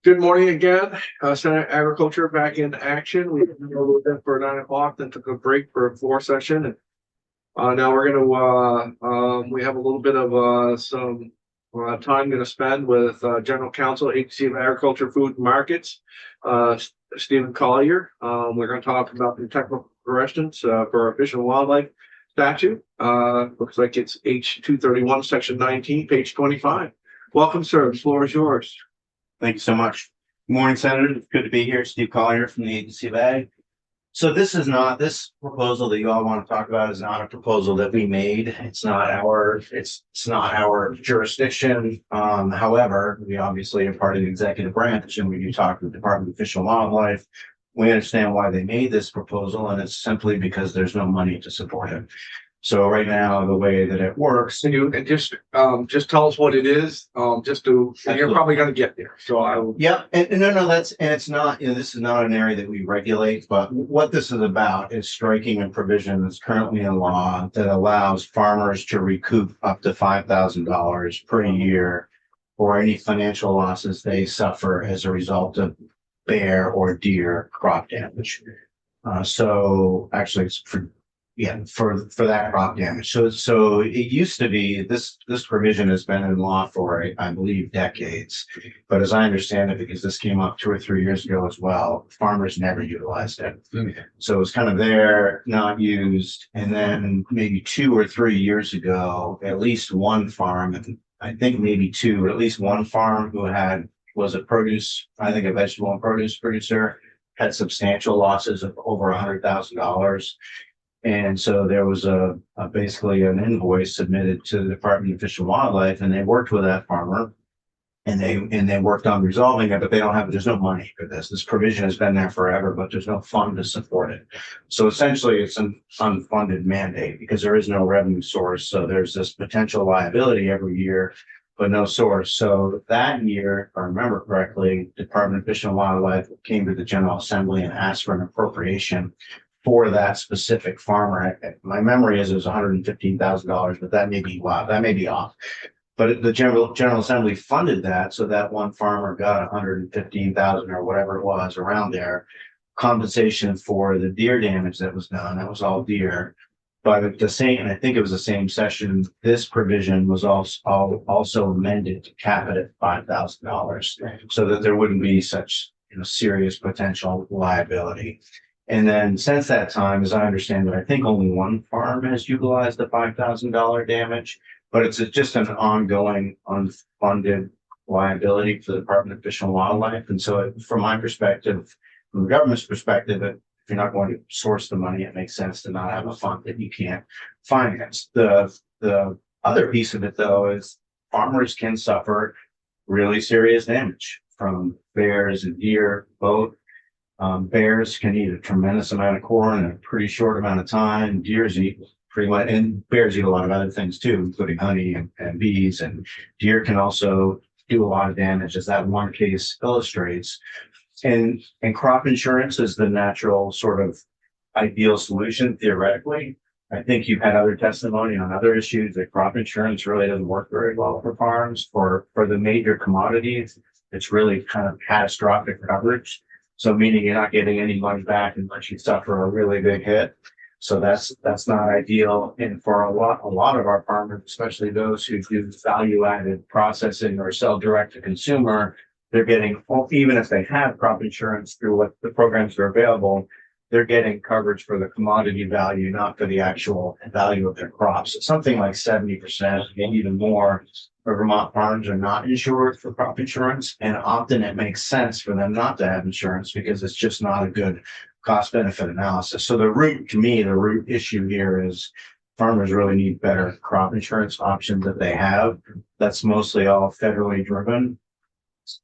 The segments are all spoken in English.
Good morning again. Senate Agriculture back in action. We had a little bit for 9 o'clock, then took a break for a floor session. And now we're going to, we have a little bit of some time going to spend with General Counsel, Agency of Agriculture, Food and Markets, Stephen Collier. We're going to talk about the technical corrections for Fish and Wildlife statute. Looks like it's H231, Section 19, page 25. Welcome, sir. The floor is yours. Thank you so much. Good morning, Senator. It's good to be here. Steve Collier from the Agency of Ag. So this proposal that you all want to talk about is not a proposal that we made. It's not our jurisdiction. However, we obviously are part of the executive branch and we do talk to the Department of Fish and Wildlife. We understand why they made this proposal, and it's simply because there's no money to support it. So right now, the way that it works, And just tell us what it is, and you're probably gonna get there, so I will. yeah, and it's not, this is not an area that we regulate, but what this is about is striking a provision that's currently in law that allows farmers to recoup up to $5,000 per year for any financial losses they suffer as a result of bear or deer crop damage. So actually it's for that crop damage. So it used to be this provision has been in law for I believe decades, but as I understand it, because this came up 2 or 3 years ago as well, farmers never utilized it. So it was kind of there, not used, and then maybe 2 or 3 years ago, at least one farm, and I think maybe two, at least one farm who was a vegetable and produce producer, had substantial losses of over $100,000. And so there was basically an invoice submitted to the Department of Fish and Wildlife, and they worked with that farmer and they worked on resolving it, but there's no money for this. This provision has been there forever, but there's no fund to support it. So essentially it's an unfunded mandate because there is no revenue source. So there's this potential liability every year, but no source. So that year, if I remember correctly, Department of Fish and Wildlife came to the General Assembly and asked for an appropriation for that specific farmer. My memory is it was $115,000, but that may be off. But the General Assembly funded that, so that one farmer got $115,000 or whatever it was around there, compensation for the deer damage that was done. That was all deer. But at the same, and I think it was the same session, this provision was also amended to cap it at $5,000, so that there wouldn't be such serious potential liability. And then since that time, as I understand it, I think only one farm has utilized the $5,000 damage, but it's just an ongoing unfunded liability for the Department of Fish and Wildlife. And so from my perspective, from the government's perspective, if you're not going to source the money, it makes sense to not have a fund that you can't finance. The other piece of it, though, is farmers can suffer really serious damage from bears and deer both. Bears can eat a tremendous amount of corn in a pretty short amount of time. Deers eat pretty much, and bears eat a lot of other things too, including honey and bees. And deer can also do a lot of damage, as that one case illustrates. And crop insurance is the natural sort of ideal solution theoretically. I think you've had other testimony on other issues that crop insurance really doesn't work very well for farms. For the major commodities, it's really kind of catastrophic coverage. So meaning you're not getting any money back unless you suffer a really big hit. So that's not ideal. And for a lot of our farmers, especially those who do value added processing or sell direct to consumer, they're getting, even if they have crop insurance through what the programs are available, they're getting coverage for the commodity value, not for the actual value of their crops. So something like 70%, maybe even more, for Vermont farms are not insured for crop insurance. And often it makes sense for them not to have insurance because it's just not a good cost benefit analysis. So the root issue here is farmers really need better crop insurance options that they have. That's mostly all federally driven.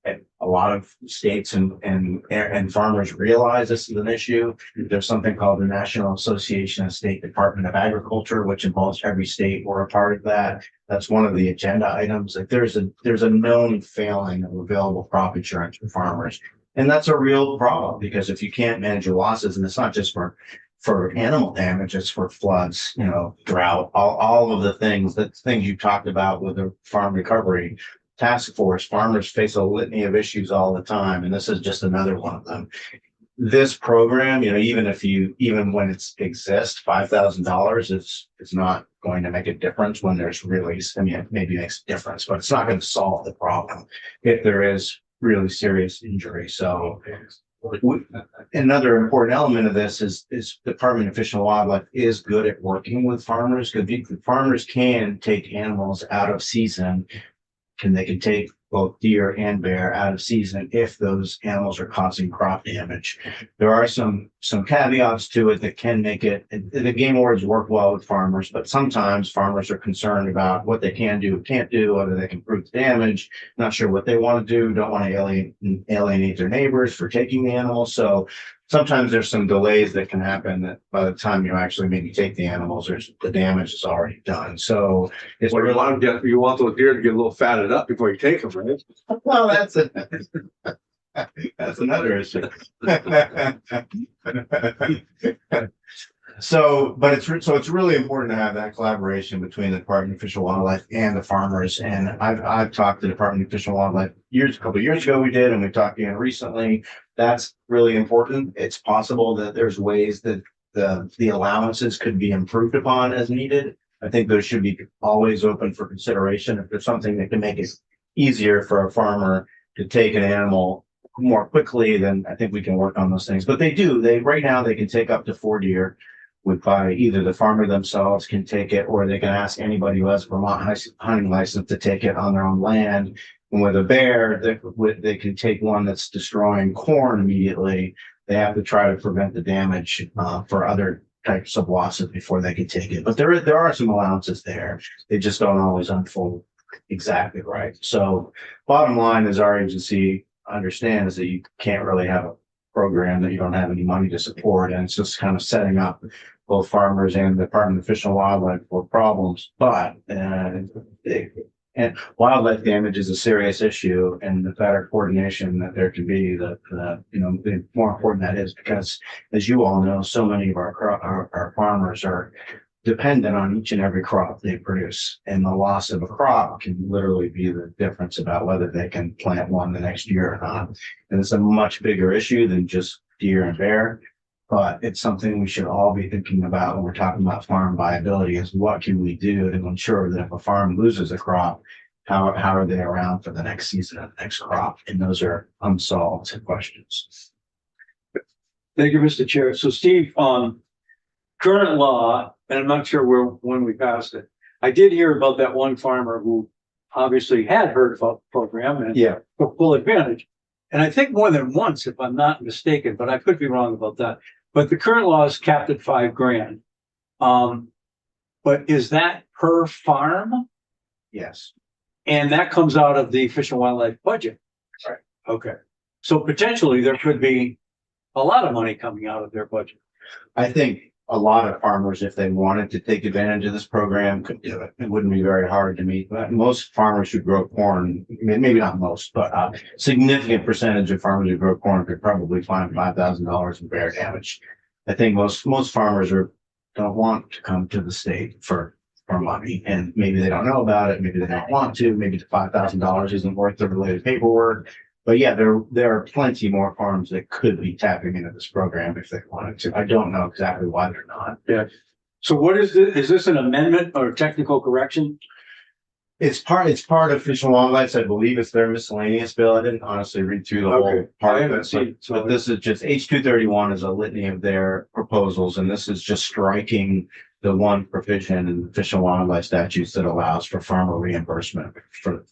And a lot of states and farmers realize this is an issue. There's something called the National Association of State Department of Agriculture, which involves every state. We're a part of that. That's one of the agenda items. Like there's a known failing of available crop insurance for farmers. And that's a real problem because if you can't manage your losses, and it's not just for animal damage, it's for floods, drought, all of the things you talked about with the farm recovery. task force, farmers face a litany of issues all the time, and this is just another one of them. This program, even when it exists, $5,000 is not going to make a difference when there's really, it maybe makes a difference, but it's not going to solve the problem if there is really serious injury. So another important element of this is Department of Fish and Wildlife is good at working with farmers, because farmers can take animals out of season, they can take both deer and bear out of season if those animals are causing crop damage. There are some caveats to it that can make it, the game wards work well with farmers, but sometimes farmers are concerned about what they can do, can't do, whether they can prove the damage, not sure what they want to do, don't want to alienate their neighbors for taking the animals. So sometimes there's some delays that can happen that by the time you actually maybe take the animals, the damage is already done. So it's Well, you want those deer to get a little fatted up before you take them, right? well, that's another issue. So it's really important to have that collaboration between the Department of Fish and Wildlife and the farmers. And I've talked to the Department of Fish and Wildlife a couple of years ago we did, and we talked again recently. That's really important. It's possible that there's ways that the allowances could be improved upon as needed. I think those should be always open for consideration. If there's something that can make it easier for a farmer to take an animal more quickly, then I think we can work on those things. But right now they can take up to 4 deer by either the farmer themselves can take it, or they can ask anybody who has a Vermont hunting license to take it on their own land. And with a bear, they can take one that's destroying corn immediately. They have to try to prevent the damage for other types of losses before they can take it. But there are some allowances there. They just don't always unfold exactly right. So bottom line is our agency understands that you can't really have a program that you don't have any money to support. And it's just kind of setting up both farmers and the Department of Fish and Wildlife for problems. But and wildlife damage is a serious issue, and the better coordination that there can be, the more important that is, because as you all know, so many of our farmers are dependent on each and every crop they produce, and the loss of a crop can literally be the difference about whether they can plant one the next year or not. And it's a much bigger issue than just deer and bear, but it's something we should all be thinking about when we're talking about farm viability, is what can we do to ensure that if a farm loses a crop, how are they around for the next season and the next crop? And those are unsolved questions. Thank you, Mr. Chair. So Steve, current law, and I'm not sure when we passed it, I did hear about that one farmer who obviously had heard about the program and took full advantage. And I think more than once, if I'm not mistaken, but I could be wrong about that. But the current law is capped at $5,000. But is that per farm? Yes. And that comes out of the Fish and Wildlife budget. Right. Okay. So potentially there could be a lot of money coming out of their budget. I think a lot of farmers, if they wanted to take advantage of this program, could do it. It wouldn't be very hard to meet. But most farmers who grow corn, maybe not most, but a significant percentage of farmers who grow corn could probably find $5,000 in bear damage. I think most farmers don't want to come to the state for money, and maybe they don't know about it. Maybe they don't want to. Maybe the $5,000 isn't worth the related paperwork. But yeah, there are plenty more farms that could be tapping into this program if they wanted to. I don't know exactly why they're not. Yeah. So what is this? Is this an amendment or technical correction? It's part of Fish and Wildlife. I believe it's their miscellaneous bill. I didn't honestly read through the whole part of it. But this is just H-231 is a litany of their proposals, and this is just striking the one provision in the Fish and Wildlife statutes that allows for farmer reimbursement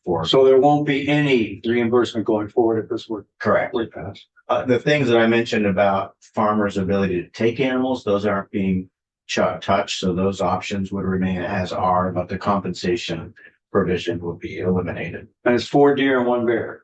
for. So there won't be any reimbursement going forward if this were Correctly passed. The things that I mentioned about farmers' ability to take animals, those aren't being touched. So those options would remain as are, but the compensation provision will be eliminated. And it's 4 deer and 1 bear.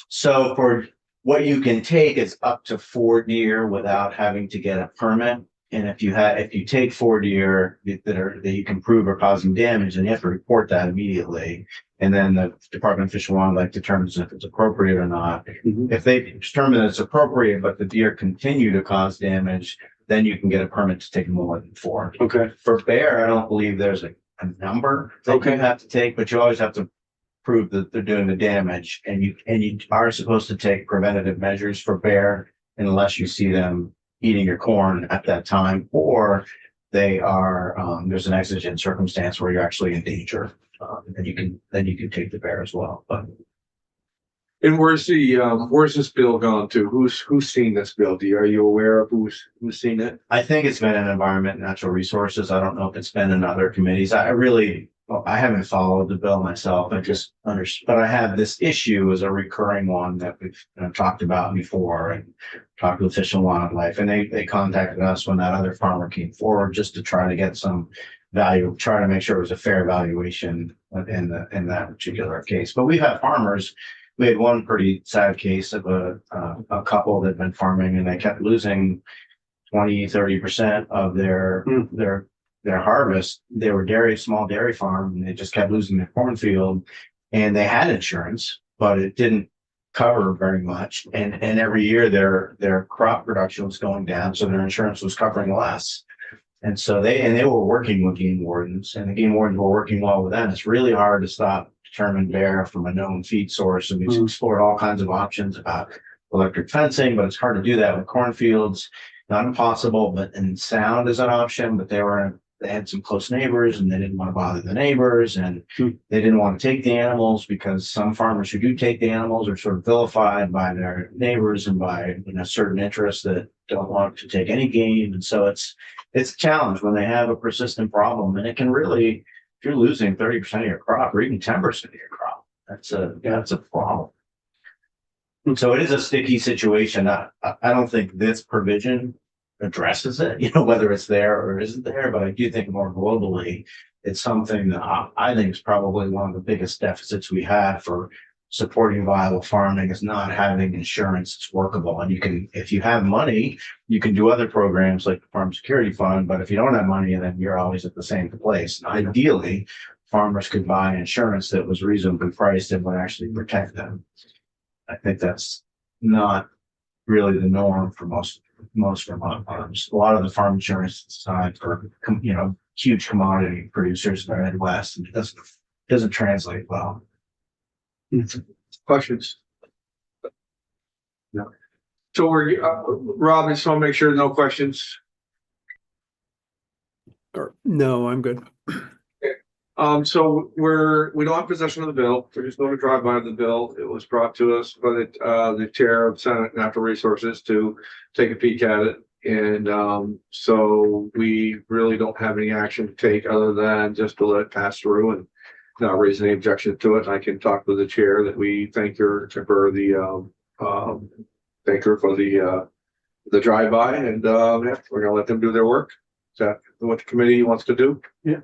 So for what you can take is up to 4 deer without having to get a permit. And if you take 4 deer that you can prove are causing damage, then you have to report that immediately. And then the Department of Fish and Wildlife determines if it's appropriate or not. Mm-hmm. If they determine that it's appropriate, but the deer continue to cause damage, then you can get a permit to take more than 4. Okay. For bear, I don't believe there's a number that you have to take, but you always have to prove that they're doing the damage, and you are supposed to take preventative measures for bear unless you see them eating your corn at that time, or they are, there's an exigent circumstance where you're actually in danger. And then you can take the bear as well, but. And where's this bill gone to? Who's seen this bill? Are you aware of who's seen it? I think it's been in Environment and Natural Resources. I don't know if it's been in other committees. I haven't followed the bill myself. But I have this issue as a recurring one that we've talked about before, and talked with Fish and Wildlife, and they contacted us when that other farmer came forward just to try to get some value, try to make sure it was a fair valuation in that particular case. But we've had farmers. We had one pretty sad case of a couple that had been farming, and they kept losing 20-30% of their harvest. They were small dairy farm, and they just kept losing their cornfield, and they had insurance, but it didn't cover very much. And every year their crop production was going down, so their insurance was covering less. And so they were working with game wardens, and the game wardens were working well with them. It's really hard to stop determined bear from a known feed source, and we've explored all kinds of options about electric fencing, but it's hard to do that with cornfields. Not impossible, and sound is an option, but they had some close neighbors, and they didn't want to bother the neighbors, and they didn't want to take the animals, because some farmers who do take the animals are sort of vilified by their neighbors and by certain interests that don't want to take any game. And so it's a challenge when they have a persistent problem, and it can really, if you're losing 30% of your crop or even 10% of your crop, that's a problem. So it is a sticky situation. I don't think this provision addresses it, whether it's there or isn't there, but I do think more globally, it's something that I think is probably one of the biggest deficits we have for supporting viable farming, is not having insurance that's workable. And if you have money, you can do other programs like the Farm Security Fund, but if you don't have money, then you're always at the same place. And ideally, farmers could buy insurance that was reasonably priced and would actually protect them. I think that's not really the norm for most Vermont farms. A lot of the farm insurance is designed for huge commodity producers in the Midwest, and it doesn't translate well. Questions? No. So we're Rob, I just want to make sure no questions. No, I'm good. So we don't have possession of the bill. We're just going to drive by the bill. It was brought to us by the chair of Senate Natural Resources to take a peek at it. And so we really don't have any action to take other than just to let it pass through and not raise any objection to it. I can talk with the chair that we thank her for the drive-by, and we're gonna let them do their work. Is that what the committee wants to do? Yeah.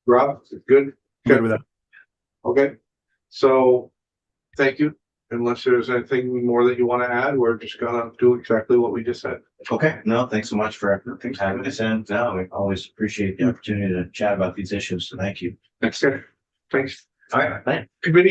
Rob, good? Good with that. Okay, so thank you. Unless there's anything more that you want to add, we're just gonna do exactly what we just said. Okay, no, thanks so much for having us in. No, we always appreciate the opportunity to chat about these issues, so thank you. Thanks. Thanks. All right, thanks. Committee